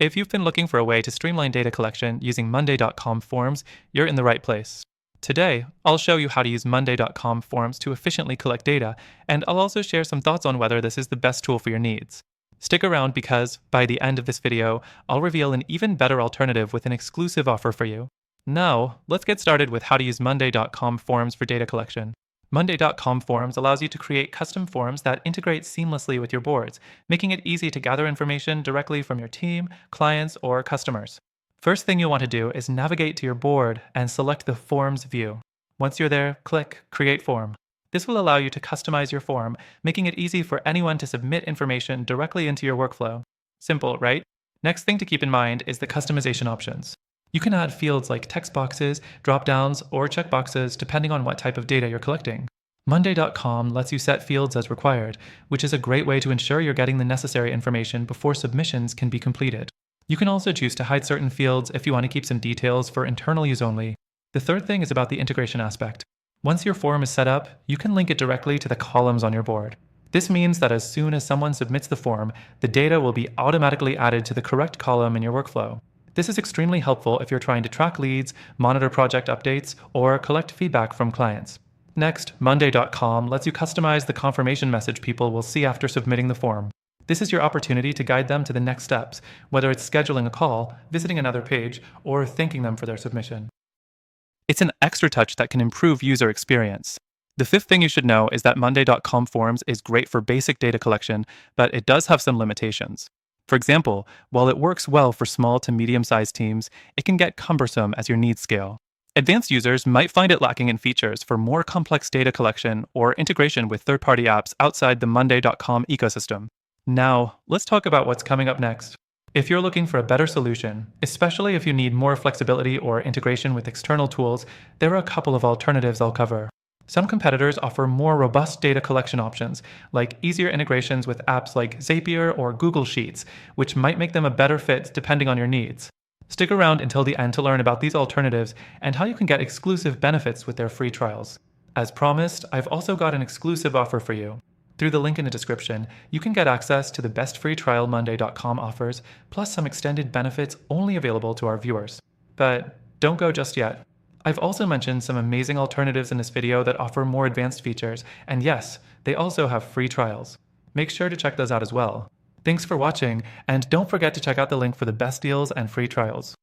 If you've been looking for a way to streamline data collection using Monday.com forms, you're in the right place. Today, I'll show you how to use Monday.com forms to efficiently collect data, and I'll also share some thoughts on whether this is the best tool for your needs. Stick around because, by the end of this video, I'll reveal an even better alternative with an exclusive offer for you. Now, let's get started with how to use Monday.com forms for data collection. Monday.com Forms allows you to create custom forms that integrate seamlessly with your boards, making it easy to gather information directly from your team, clients, or customers. First thing you'll want to do is navigate to your board and select the Forms view. Once you're there, click Create Form. This will allow you to customize your form, making it easy for anyone to submit information directly into your workflow. Simple, right? Next thing to keep in mind is the customization options. You can add fields like text boxes, drop-downs, or checkboxes depending on what type of data you're collecting. Monday.com lets you set fields as required, which is a great way to ensure you're getting the necessary information before submissions can be completed. You can also choose to hide certain fields if you want to keep some details for internal use only. The third thing is about the integration aspect. Once your form is set up, you can link it directly to the columns on your board. This means that as soon as someone submits the form, the data will be automatically added to the correct column in your workflow. This is extremely helpful if you're trying to track leads, monitor project updates, or collect feedback from clients. Next, Monday.com lets you customize the confirmation message people will see after submitting the form. This is your opportunity to guide them to the next steps, whether it's scheduling a call, visiting another page, or thanking them for their submission. It's an extra touch that can improve user experience. The fifth thing you should know is that Monday.com Forms is great for basic data collection, but it does have some limitations. For example, while it works well for small to medium-sized teams, it can get cumbersome as your needs scale. Advanced users might find it lacking in features for more complex data collection or integration with third-party apps outside the Monday.com ecosystem. Now, let's talk about what's coming up next. If you're looking for a better solution, especially if you need more flexibility or integration with external tools, there are a couple of alternatives I'll cover. Some competitors offer more robust data collection options, like easier integrations with apps like Zapier or Google Sheets, which might make them a better fit depending on your needs. Stick around until the end to learn about these alternatives and how you can get exclusive benefits with their free trials. As promised, I've also got an exclusive offer for you. Through the link in the description, you can get access to the best free trial Monday.com offers, plus some extended benefits only available to our viewers. But don't go just yet. I've also mentioned some amazing alternatives in this video that offer more advanced features, and yes, they also have free trials. Make sure to check those out as well. Thanks for watching, and don't forget to check out the link for the best deals and free trials.